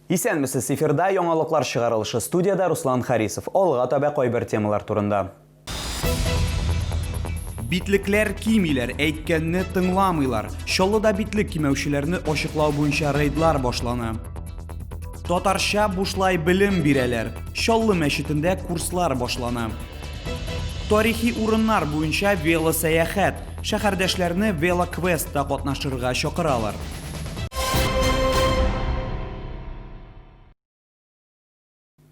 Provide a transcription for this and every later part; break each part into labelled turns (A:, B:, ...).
A: Исәнмесез, эфирда яңалыклар чыгарылышы, студияда Руслан Харисов. Алга таба кайбер темалар турында. Битлекләр кимиләр, әйткәнне тыңламыйлар. Чаллыда битлек кимәүчеләрне ачыклау буенча рейдлар башлана. Татарча бушлай белем бирәләр. Чаллы мәчетендә курслар башлана. Тарихи урыннар буенча велосәяхәт. Шәһәрдәшләрне велоквестта катнашырга чакыралар.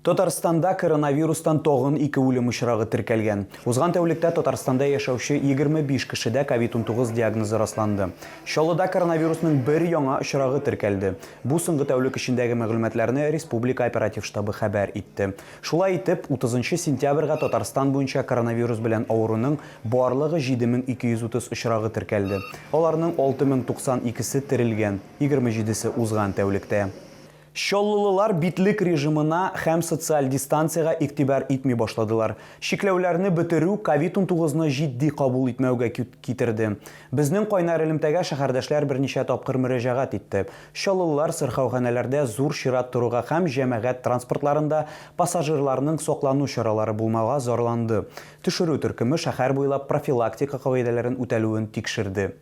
A: Татарстанда коронавирустан тоғын 2 үлем очрагы теркәлгән. Узган тәүлектә Татарстанда яшәүче 25 кешедә COVID-19 диагнозы расланды. Чаллыда коронавирусның бер яңа очрагы теркәлде. Бу соңгы тәүлек эчендәге мәгълүматларны Республика оператив штабы хәбәр итте. Шулай итеп, 30 сентябрьгә Татарстан буенча коронавирус белән авыруның барлыгы 7230 очрагы теркәлде. Аларның 6092-се терелгән, 27-се узган тәүлектә. Чаллылылар битлек режимына һәм социаль дистанцияга игътибар итми башладылар. Шикләүләрне бетерү COVID-19-ны җитди кабул итмәүгә китерде. Безнең кайнар элемтәгә шәһәрдәшләр берничә тапкыр мөрәҗәгать итте. Чаллылылар сырхауханәләрдә зур чират торуга һәм җәмәгать транспортларында пассажирларның саклану чаралары булмауга зарланды. Төшерү төркеме шәһәр буйлап профилактика кагыйдәләрен үтәлүен тикшерде.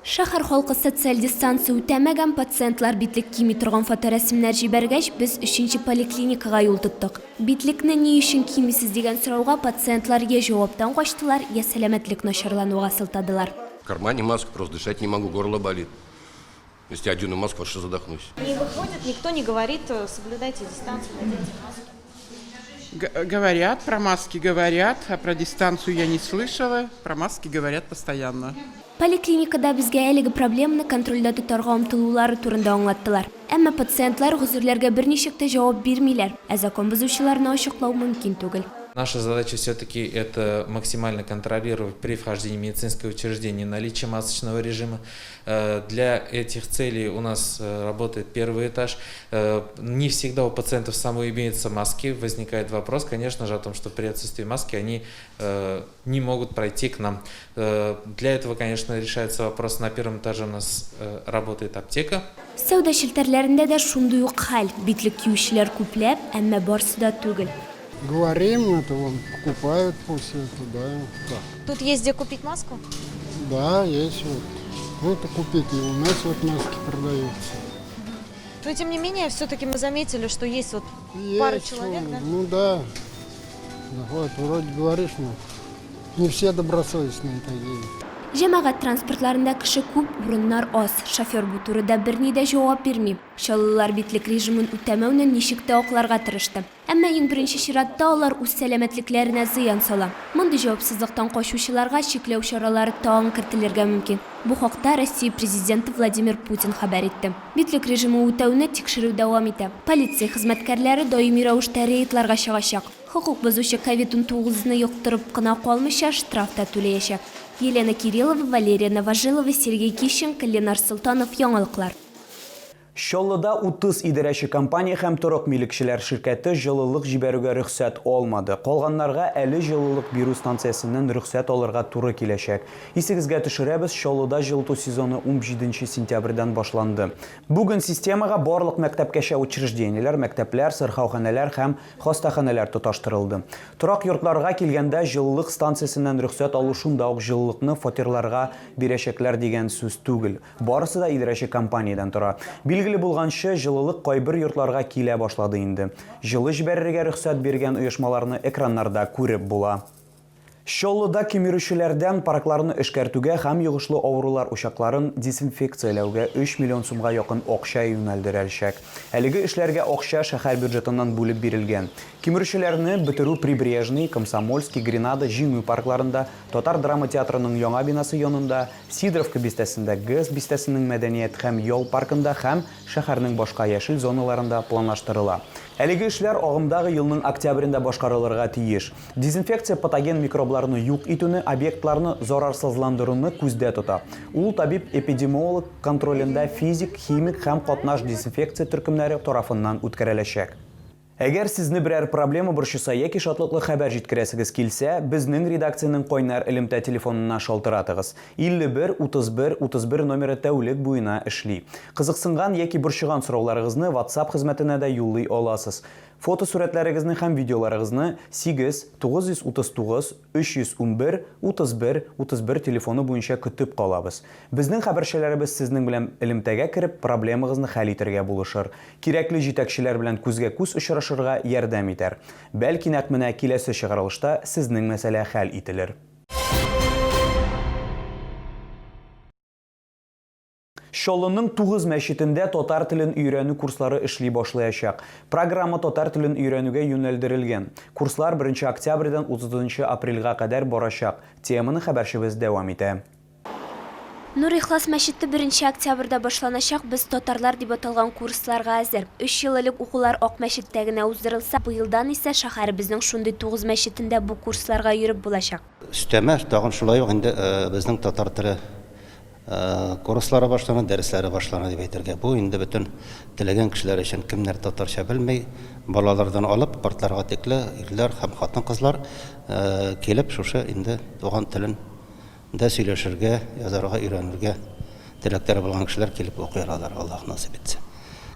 B: Шәһәр халкы социаль дистанция үтәмәгән пациентлар битлек кими торган фоторәсемнәр җибәргәч, без 3-нче поликлиникага юл тоттык. Битлекне ни өчен кимисез дигән сорауга пациентлар я җаваптан качтылар, я сәламәтлек начарлануга сылтадылар.
C: В кармане маска, просто дышать не могу, горло болит. Если одену маску, аж задохнусь.
D: Не выходит, никто не говорит, соблюдайте дистанцию, наденьте маски.
E: Говорят, про маски говорят, а про дистанцию я не слышала, про маски говорят постоянно.
B: Поликлиникада безгә әлеге проблеманы контрольдә тотарга омтылулары турында аңлаттылар. Әмма пациентлар гозерләргә берничек тә җавап бирмиләр, ә закон бозучыларны ачыклау мөмкин түгел.
F: Наша задача все-таки это максимально контролировать при вхождении в медицинское учреждение наличие масочного режима. Для этих целей у нас работает первый этаж. Не всегда у пациентов самой имеются маски. Возникает вопрос, конечно же, о том, что при отсутствии маски они не могут пройти к нам. Для этого, конечно, решается вопрос. На первом этаже у нас работает аптека.
B: Сәүдә челтәрләрендә дә шундый ук хәл. Битлек киючеләр күпләп, әмма барысы да түгел.
G: Говорим, это вон покупают после этого, да.
D: Тут есть где купить маску?
G: Да, есть вот. Вот и купить, и у нас вот маски продаются.
D: Но тем не менее, все-таки мы заметили, что есть вот
G: Есть,
D: пара человек, да?
G: Ну да. Вот, вроде говоришь, но не все добросовестные такие.
B: Җәмәгать транспортларында кеше күп, урыннар аз. Шофер бу турыда берни дә җавап бирми. Чаллылар битлек режимын үтәмәүне ничек тә акларга тырышты. Әмма иң беренче чиратта алар үз сәламәтлекләренә зыян сала. Мондый җавапсызлыктан качучыларга чикләү чаралары тагын кертелергә мөмкин. Бу хакта Россия президенты Владимир Путин хәбәр итте. Битлек режимы үтәүне тикшерү дәвам итә. Полиция хезмәткәрләре даими рәвештә рейдларга чыгачак. Хокук бозучы COVID-19-ны юктырып кына калмыйча штраф та түләячәк. Елена Кириллова, Валерия Новожилова, Сергей Кищенко, Ленар Султанов, яңалыклар.
A: Чаллыда 30 идарәче компания һәм торак милекчеләр ширкәте җылылык җибәрүгә рөхсәт алмады. Калганнарга әле җылылык бирү станциясеннән рөхсәт алырга туры киләчәк. Исегезгә төшерәбез, Чаллыда җылыту сезоны 17 сентябрьдән башланды. Бүген системага барлык мәктәпкәчә учреждениеләр, мәктәпләр, сырхауханәләр һәм хастаханәләр тоташтырылды. Торак йортларга килгәндә җылылык станциясеннән рөхсәт алу шунда ук җылылыкны фатирларга бирәчәкләр дигән сүз түгел. Барысы да идарәче компаниядән тора. Билгеле булганчы, җылылык кайбер йортларга килә башлады инде. Җылы җибәрергә рөхсәт биргән оешмаларны экраннарда күреп була. Чаллыда кимерүчеләрдән паркларны эшкәртүгә һәм йогышлы авырулар учакларын дезинфекцияләүгә 3 миллион сумга якын акча юнәлдереләчәк. Әлеге эшләргә акча шәһәр бюджетыннан бүлеп бирелгән. Кимерүчеләрне бетерү Прибрежный, Комсомольский, Гренада, Җиңү паркларында, Татар драма театрының яңа бинасы янында, Сидоровка бистәсендә, ГЭС бистәсенең мәдәният һәм ял паркында һәм шәһәрнең башка яшел зоналарында планлаштырыла. Әлеге эшләр агымдагы елның октябрендә башкарылырга тиеш. Дезинфекция патоген микробларны юк итүне, объектларны зарарсызландыруны күздә тота. Ул табиб-эпидемиолог контролендә физик, химик һәм катнаш дезинфекция төркемнәре тарафыннан үткәреләчәк. Әгәр сезне берәр проблема борчыса яки шатлыклы хәбәр җиткерәсегез килсә, безнең редакциянең кайнар элемтә телефонына шалтыратыгыз. 51-31-31 номеры тәүлек буена эшли. Кызыксынган яки борчыган сорауларыгызны WhatsApp хезмәтенә дә юллый аласыз. Фотосурәтләрегезне һәм видеоларыгызны 8-939-311-31-31 телефоны буенча көтеп калабыз. Безнең хәбәрчеләребез сезнең белән элемтәгә кереп проблемагызны хәл итәргә булышыр. Кирәкле җитәкчеләр белән күзгә-күз очрашырга ярдәм итәр. Бәлки нәкъ менә киләсе чыгарылышта сезнең мәсьәлә хәл ителер. Шоллының 9 мәчетендә татар телен өйрәнү курслары эшли башлаячак. Программа татар телен өйрәнүгә юнәлдерелгән. Курслар 1 октябрьдән 30 апрельгә кадәр барачак. Теманы хәбәрчебез дәвам итә.
B: Нур Ихлас мәчете 1 октябрьдә башланачак. Без татарлар дип аталган курсларга әзер. 3 ел элек укулар Ак мәчеттә генә уздырылса, быелдан исә шәһәребезнең шундый 9 мәчетендә бу курсларга йөреп булачак.
H: Өстәмә тагын шулай ук инде безнең татар теле курслары башлана, дәресләре башлана дип әйтергә. Бу инде бөтен теләгән кешеләр өчен, кемнәр татарча белмәй, балалардан алып, партларга текле ирләр һәм хатын-кызлар килеп шушы инде туган телен дә сөйләшергә, язарга, өйрәнергә теләктәре булган кешеләр килеп укый алалар, Аллаһ насыйп итсә.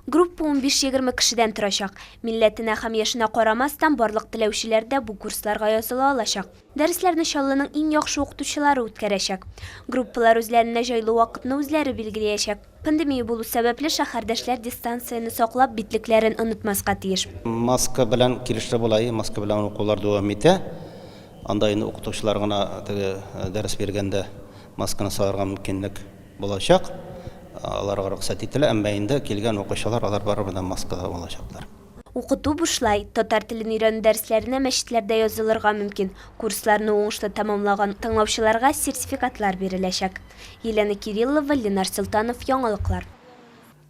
B: Группа 15-20 кешедән торачак. Милләтенә һәм яшенә карамастан барлык теләүчеләр дә бу курсларга языла алачак. Дәресләрне Чаллының иң яхшы укытучылары үткәрәчәк. Группалар үзләренә җайлы вакытны үзләре билгеләячәк. Пандемия булу сәбәпле шәһәрдәшләр дистанцияны саклап битлекләрен онытмаска тиеш.
H: Маска белән килеште булай, маска белән укулар дәвам итә. Анда инде укытучылар гына дәрес бергәндә масканы сарырга мөмкинлек булачак. Аларга рөхсәт ителә, әмма инде килгән укучылар алар барыбыздан маскада булачаклар.
B: Укыту бушлай. Татар телен өйрәнү дәресләренә мәчетләрдә язылырга мөмкин. Курсларны уңышлы тәмамлаган тыңлаучыларга сертификатлар биреләчәк. Елена Кириллова, Ленар Султанов, яңалыклар.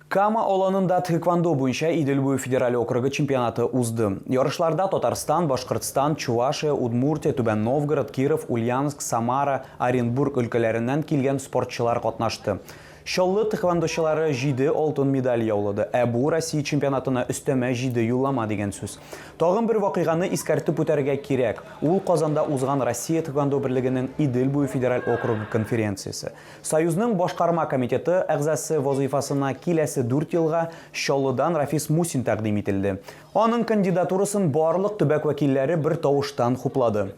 A: Кама аланында тхэквондо буенча Идел буе федераль округы чемпионаты узды. Ярышларда Татарстан, Башкортстан, Чувашия, Удмуртия, Түбән Новгород, Киров, Ульяновск, Самара, Оренбург өлкәләреннән килгән спортчылар катнашты. Шоллы тхэквондочылары 7 алтын медаль яулады. Бу Россия чемпионатына өстәмә 7 юллама дигән сүз. Тагын бер вакыйганы искәртеп үтәргә кирәк. Ул Казанда узган Россия тхэквондо берлегенең Идел буе федераль округы конференциясе. Союзның башкарма комитеты әгъзасы вазифасына киләсе 4 елга Шоллыдан Рафис Мусин тәкъдим ителде. Аның кандидатурасын барлык төбәк вәкилләре бер тавыштан хуплады.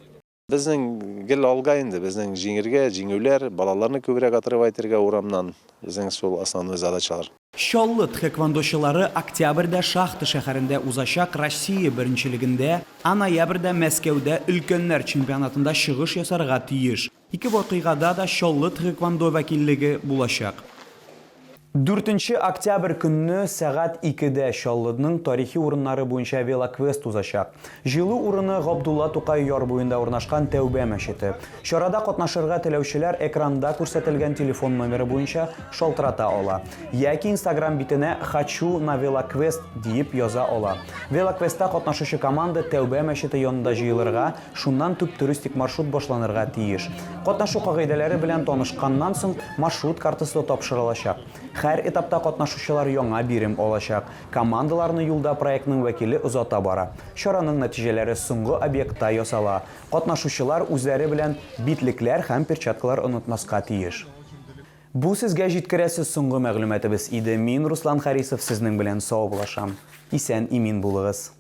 I: Безнең гел алга инде, безнең җиңергә, җиңүләр, балаларны күбрәк атырып әйтергә урамнан. Безнең шул основной задачалар.
A: Шоллы тхэквондочылары октябрьдә Шахта шәһәрендә узачак Россия беренчелегендә, ноябрьдә Мәскәүдә өлкәннәр чемпионатында чыгыш ясарга тиеш. Ике вакыйгада да Шоллы тхэквондо вәкиллеге булачак. 4 октябрь көнне сәгать 2-дә Шоллының тарихи урыннары буенча велоквест узачак. Җылы урыны Габдулла Тукай яр буенда урнашкан Тәүбә мәчете. Чарада катнашырга теләүчеләр экранда күрсәтелгән телефон номеры буенча шалтырата ала. Яки Instagram битенә «Хочу на велоквест» дип яза ала. Велоквестта катнашучы команда Тәүбә мәчете янында җыелырга, шуннан төп туристик маршрут башланырга тиеш. Катнашу кагыйдәләре белән танышканнан соң маршрут картасы тапшырылачак. Һәр этапта катнашучылар яңа бирем алачак. Командаларны юлда проектның вәкиле озата бара. Чараның нәтиҗәләре соңгы объектта ясала. Катнашучылар үзләре белән битлекләр һәм перчаткалар онытмаска тиеш. Бу сезгә җиткерәсе соңгы мәгълүматыбыз иде. Мин Руслан Харисов сезнең белән саубулашам. Исән имин булыгыз.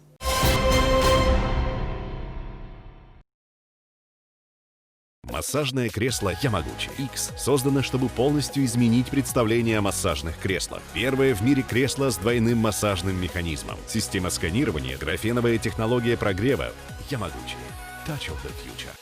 J: Массажное кресло Ямагучи X создано, чтобы полностью изменить представление о массажных креслах. Первое в мире кресло с двойным массажным механизмом. Система сканирования, графеновая технология прогрева. Ямагучи. Touch of the future.